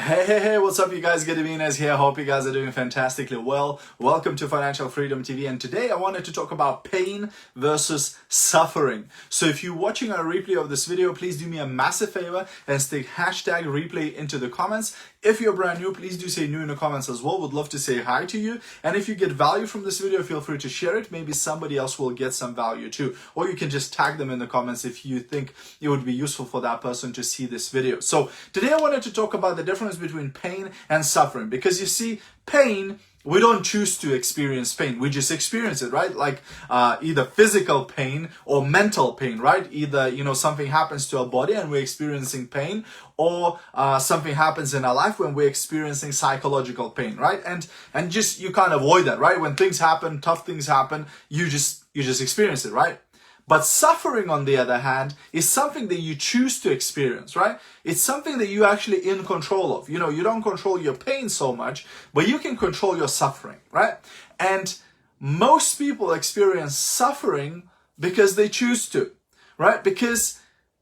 Hey, what's up, you guys? Gediminas here. Hope you guys are doing fantastically well. Welcome to Financial Freedom TV, and today I wanted to talk about pain versus suffering. So if you're watching a replay of this video, please do me a massive favor and stick hashtag replay into the comments. If you're brand new, please do say new in the comments as well. Would love to say hi to you. And if you get value from this video, feel free to share it. Maybe somebody else will get some value too. Or you can just tag them in the comments if you think it would be useful for that person to see this video. So today I wanted to talk about the difference between pain and suffering, because you see, pain, we don't choose to experience pain. We just experience it, right? Like either physical pain or mental pain, right? Either, something happens to our body and we're experiencing pain, or something happens in our life when we're experiencing psychological pain, right? And just, you can't avoid that, right? When things happen, tough things happen, you just experience it, right? But suffering, on the other hand, is something that you choose to experience, right? It's something that you're actually in control of. You don't control your pain so much, but you can control your suffering, right? And most people experience suffering because they choose to, right? Because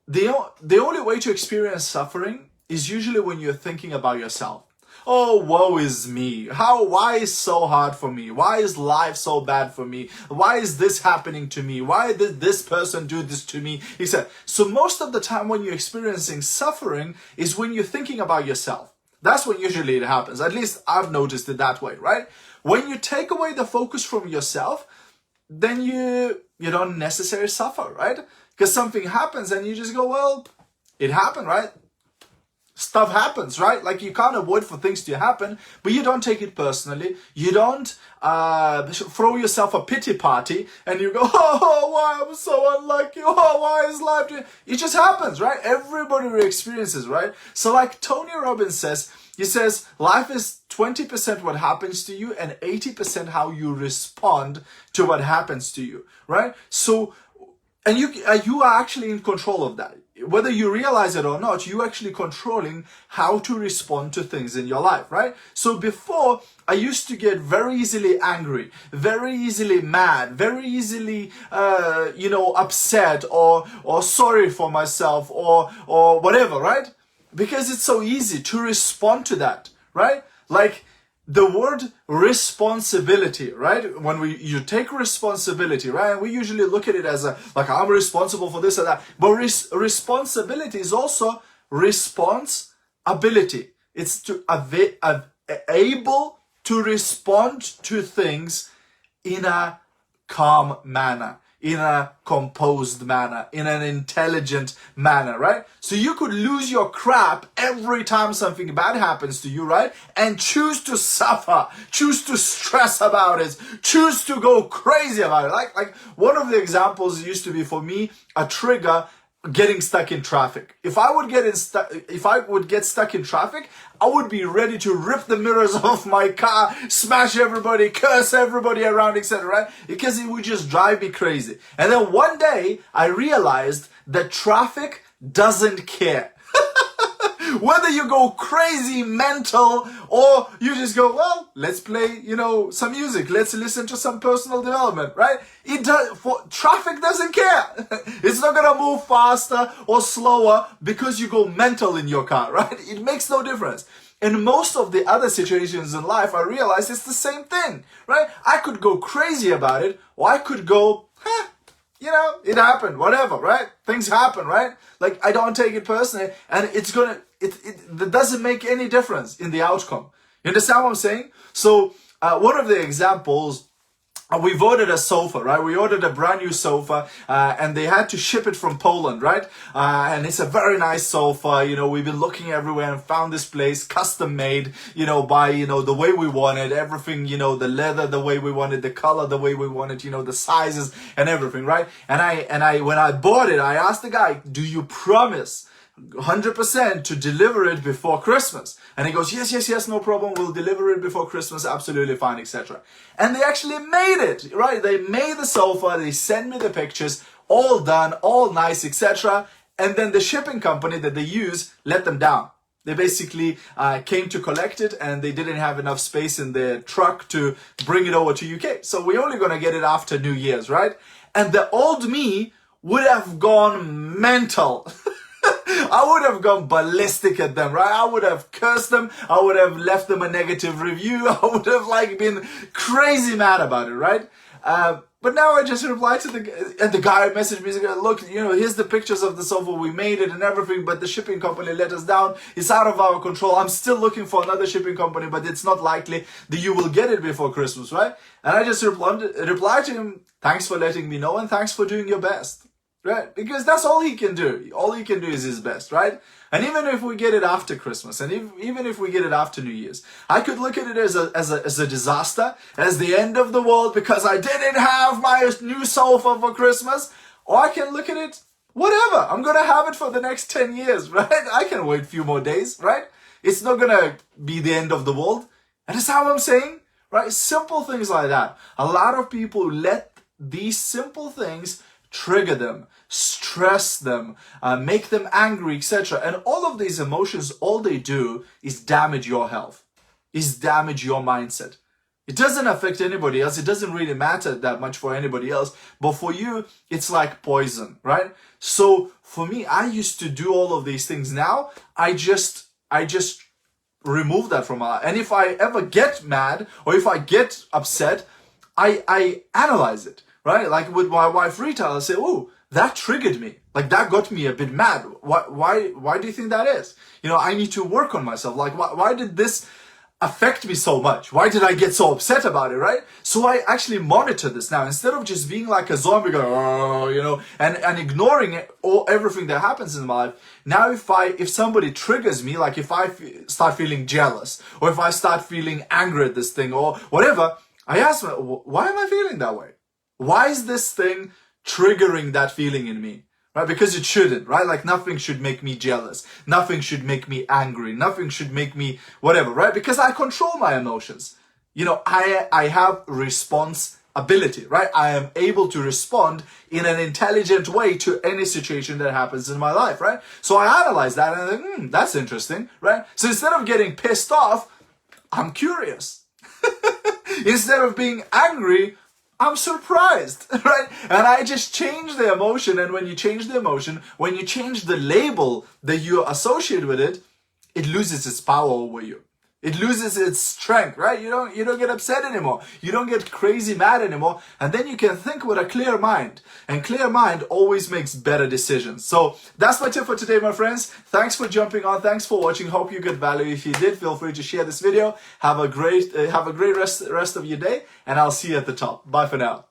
the only way to experience suffering is usually when you're thinking about yourself. Oh, woe is me. Why is so hard for me? Why is life so bad for me? Why is this happening to me? Why did this person do this to me? Etc. So most of the time when you're experiencing suffering is when you're thinking about yourself. That's when usually it happens. At least I've noticed it that way, right? When you take away the focus from yourself, then you don't necessarily suffer, right? Because something happens and you just go, well, it happened, right? Stuff happens, right? Like, you can't avoid for things to happen, but you don't take it personally. You don't throw yourself a pity party and you go, oh, why I'm so unlucky? Oh, why is life doing? It just happens, right? Everybody experiences, right? So like Tony Robbins says, he says, life is 20% what happens to you and 80% how you respond to what happens to you, right? So, and you are actually in control of that. Whether you realize it or not, you're actually controlling how to respond to things in your life, right? So before, I used to get very easily angry, very easily mad, very easily, upset or sorry for myself or whatever, right? Because it's so easy to respond to that, right? Like, the word responsibility, right? When you take responsibility, right? And we usually look at it as like, I'm responsible for this or that. But responsibility is also responsibility. It's to able to respond to things in a calm manner, in a composed manner, in an intelligent manner, right? So you could lose your crap every time something bad happens to you, right? And choose to suffer, choose to stress about it, choose to go crazy about it. Like one of the examples used to be, for me, a trigger, getting stuck in traffic. If I would get stuck in traffic, I would be ready to rip the mirrors off my car, smash everybody, curse everybody around, etc., right? Because it would just drive me crazy. And then one day I realized that traffic doesn't care. Whether you go crazy, mental, or you just go, well, let's play, some music. Let's listen to some personal development, right? Traffic doesn't care. It's not gonna move faster or slower because you go mental in your car, right? It makes no difference. In most of the other situations in life, I realized it's the same thing, right? I could go crazy about it, or I could go, it happened, whatever, right? Things happen, right? Like, I don't take it personally, and it doesn't make any difference in the outcome. You understand what I'm saying? So, one of the examples, we ordered a sofa, right? We ordered a brand new sofa, and they had to ship it from Poland, right? And it's a very nice sofa. We've been looking everywhere and found this place, custom made, by, the way we wanted, everything, the leather the way we wanted, the color the way we wanted, the sizes and everything, right? And I, when I bought it, I asked the guy, do you promise 100% to deliver it before Christmas? And he goes, yes, no problem, we'll deliver it before Christmas, absolutely fine, etc. And they actually made it, right? They made the sofa, they sent me the pictures, all done, all nice, etc. And then the shipping company that they use let them down. They basically came to collect it, and they didn't have enough space in their truck to bring it over to UK. So we're only gonna get it after New Year's, right? And the old me would have gone mental. I would have gone ballistic at them, right? I would have cursed them. I would have left them a negative review. I would have been crazy mad about it, right? But now I just reply to the guy messaged me, look, here's the pictures of the sofa. We made it and everything, but the shipping company let us down. It's out of our control. I'm still looking for another shipping company, but it's not likely that you will get it before Christmas, right? And I just replied to him, thanks for letting me know and thanks for doing your best, right? Because that's all he can do. All he can do is his best, right? And even if we get it after Christmas, and even if we get it after New Year's, I could look at it as a disaster, as the end of the world because I didn't have my new sofa for Christmas. Or I can look at it, whatever, I'm going to have it for the next 10 years, right? I can wait a few more days, right? It's not going to be the end of the world. And that's how I'm saying, right? Simple things like that. A lot of people let these simple things trigger them, stress them, make them angry, etc. And all of these emotions, all they do is damage your health, is damage your mindset. It doesn't affect anybody else. It doesn't really matter that much for anybody else. But for you, it's like poison, right? So for me, I used to do all of these things. Now, I just remove that from my life. And if I ever get mad or if I get upset, I analyze it. Right? Like with my wife Rita, I say, oh, that triggered me. Like that got me a bit mad. Why do you think that is? I need to work on myself. Like, why did this affect me so much? Why did I get so upset about it, right? So I actually monitor this now. Instead of just being like a zombie going, oh, and ignoring everything that happens in my life. Now if somebody triggers me, like if I start feeling jealous or if I start feeling angry at this thing or whatever, I ask myself, why am I feeling that way? Why is this thing triggering that feeling in me? Right? Because it shouldn't, right? Like nothing should make me jealous. Nothing should make me angry. Nothing should make me whatever, right? Because I control my emotions. I have responsibility, right? I am able to respond in an intelligent way to any situation that happens in my life, right? So I analyze that and I think, that's interesting, right? So instead of getting pissed off, I'm curious. Instead of being angry, I'm surprised, right? And I just change the emotion. And when you change the emotion, when you change the label that you associate with it, it loses its power over you. It loses its strength, right? You don't get upset anymore. You don't get crazy mad anymore. And then you can think with a clear mind. And clear mind always makes better decisions. So that's my tip for today, my friends. Thanks for jumping on. Thanks for watching. Hope you get value. If you did, feel free to share this video. Have a great rest of your day. And I'll see you at the top. Bye for now.